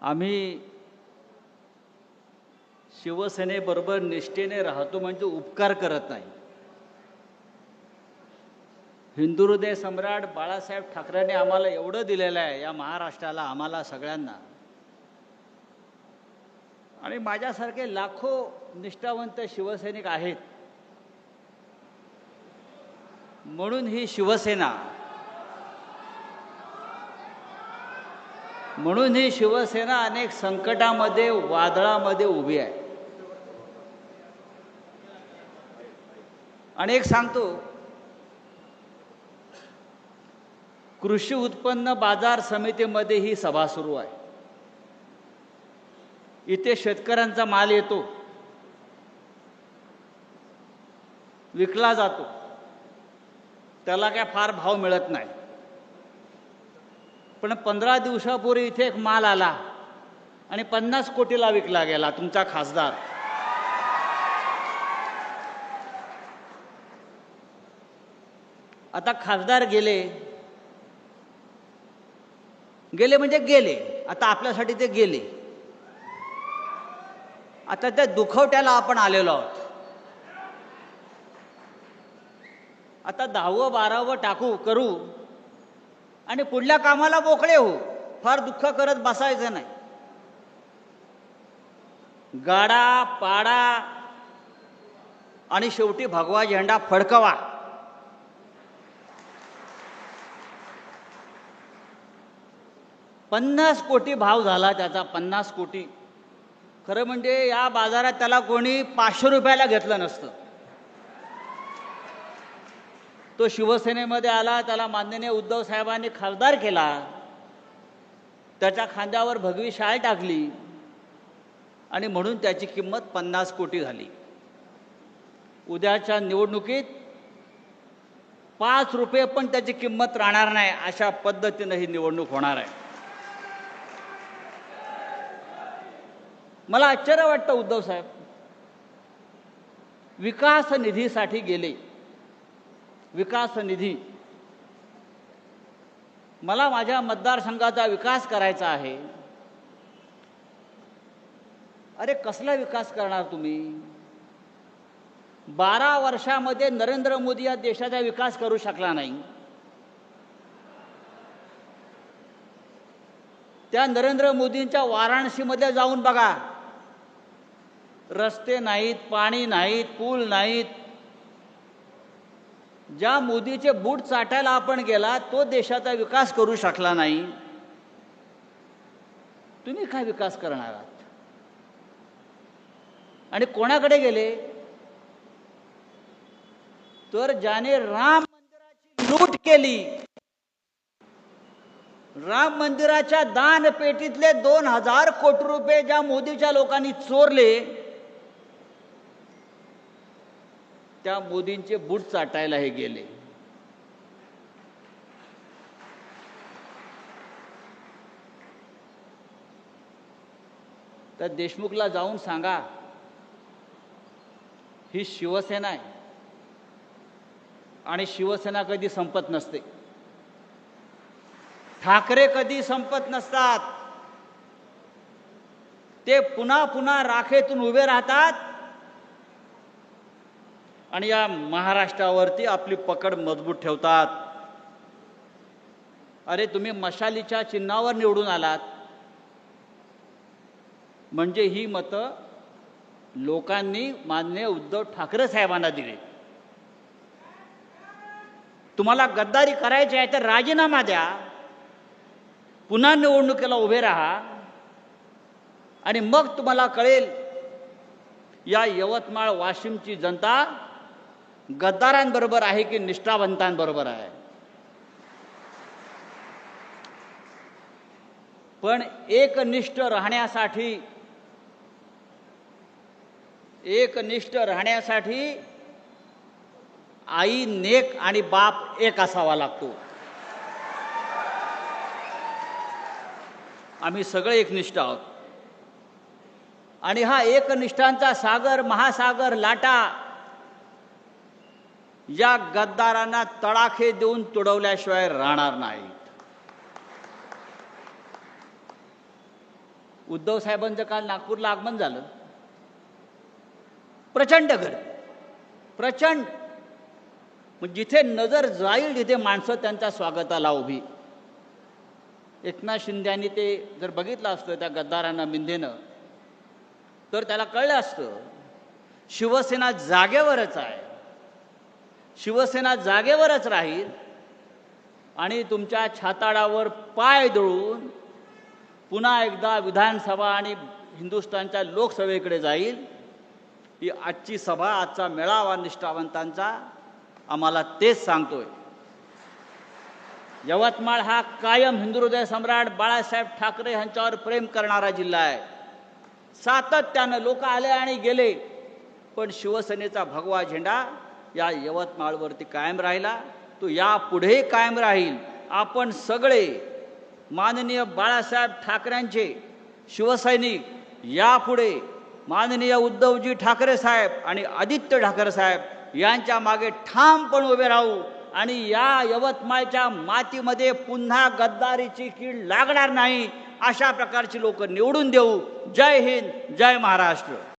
आम्ही शिवसेनेबरोबर निष्ठेने राहतो म्हणजे उपकार करत नाही. हिंदू हृदय सम्राट बाळासाहेब ठाकरेंनी आम्हाला एवढं दिलेलं आहे या महाराष्ट्राला, आम्हाला सगळ्यांना. आणि माझ्यासारखे लाखो निष्ठावंत शिवसैनिक आहेत. म्हणून ही शिवसेना अनेक संकटामध्ये, वादळामध्ये उभी आहे. आणि एक सांगतो, कृषी उत्पन्न बाजार समितीमध्ये ही सभा सुरू आहे. इथे शेतकऱ्यांचा माल येतो, विकला जातो, त्याला काय फार भाव मिळत नाही. पण 15 दिवसापूर्वी इथे एक माल आला आणि 50 कोटीला विकला गेला. तुमचा खासदार आता खासदार गेले म्हणजे गेले. आता आपल्यासाठी ते गेले. आता त्या दुखवट्याला आपण आलेलो आहोत. आता 10व 12व करू आणि पुढल्या कामाला मोकळे हो. फार दुःख करत बसायचं नाही. गाडा पाडा आणि शेवटी भगवा झेंडा फडकवा. $50 कोटी भाव झाला त्याचा. 50 कोटी. खरं म्हणजे या बाजारात त्याला कोणी 500 रुपयाला घेतलं नसतं. तो शिवसेनेमध्ये आला, त्याला माननीय उद्धव साहेबांनी खासदार केला, त्याच्या खांद्यावर भगवी शाल टाकली आणि म्हणून त्याची किंमत 50 कोटी झाली. उद्याच्या निवडणुकीत 5 रुपये पण त्याची किंमत राहणार नाही. अशा पद्धतीनं ही निवडणूक होणार आहे. मला आश्चर्य वाटतं, उद्धव साहेब विकास निधीसाठी गेले. विकास निधी, मला माझ्या मतदारसंघाचा विकास करायचा आहे. अरे कसला विकास करणार तुम्ही? 12 वर्षामध्ये नरेंद्र मोदी या देशाचा विकास करू शकला नाही. त्या नरेंद्र मोदींच्या वाराणसीमध्ये जाऊन बघा. रस्ते नाहीत, पाणी नाहीत, पूल नाहीत. ज्या मोदीचे बूट चाटायला आपण गेला तो देशाचा विकास करू शकला नाही. तुम्ही काय विकास करणार आहात? आणि कोणाकडे गेले? तर ज्याने राम मंदिराची लूट केली, राम मंदिराच्या दानपेटीतले 2000 कोटी रुपये ज्या मोदीच्या लोकांनी चोरले, त्या मोदींचे बूट चाटायला हे गेले. तर देशमुखला जाऊन सांगा, ही शिवसेना आहे आणि शिवसेना कधी संपत नसते. ठाकरे कधी संपत नसतात. ते पुन्हा पुन्हा राखेतून उभे राहतात आणि या महाराष्ट्रावरती आपली पकड मजबूत ठेवतात. अरे तुम्ही मशालीच्या चिन्हावर निवडून आलात म्हणजे ही मतं लोकांनी माननीय उद्धव ठाकरे साहेबांना दिली. तुम्हाला गद्दारी करायची आहे तर राजीनामा द्या, पुन्हा निवडणुकीला उभे राहा आणि मग तुम्हाला कळेल या यवतमाळ वाशिमची जनता गद्दारांबरोबर आहे की निष्ठावंतांबरोबर आहे. पण एकनिष्ठ राहण्यासाठी आई नेक आणि बाप एक असावा लागतो. आम्ही सगळे एकनिष्ठ आहोत आणि हा एकनिष्ठांचा सागर, महासागर लाटा या गद्दारांना तडाखे देऊन तुडवल्याशिवाय राहणार नाहीत. उद्धव साहेबांचं काल नागपूरला आगमन झालं. प्रचंड गर्दी, प्रचंड. मग जिथे नजर जाईल तिथे माणसं त्यांच्या स्वागताला उभी. एकनाथ शिंदेनी ते जर बघितलं असतं त्या गद्दारांना, मिंदेनं, तर त्याला कळलं असतं शिवसेना जागेवरच आहे, शिवसेना जागेवरच राहील आणि तुमच्या छाताडावर पाय दळून पुन्हा एकदा विधानसभा आणि हिंदुस्थानच्या लोकसभेकडे जाईल. ही आजची सभा, आजचा मेळावा निष्ठावंतांचा आम्हाला तेच सांगतोय. यवतमाळ हा कायम हिंदुहृदय सम्राट बाळासाहेब ठाकरे यांच्यावर प्रेम करणारा जिल्हा आहे. सातत्यानं लोक आले आणि गेले, पण शिवसेनेचा भगवा झेंडा या यवतमाळवरती कायम राहिला. तो यापुढेही कायम राहील. आपण सगळे माननीय बाळासाहेब ठाकरेंचे शिवसैनिक यापुढे माननीय उद्धवजी ठाकरे साहेब आणि आदित्य ठाकरे साहेब यांच्या मागे ठामपणे उभे राहू आणि या यवतमाळच्या मातीमध्ये पुन्हा गद्दारीची कीड लागणार नाही अशा प्रकारची लोक निवडून देऊ. जय हिंद, जय महाराष्ट्र.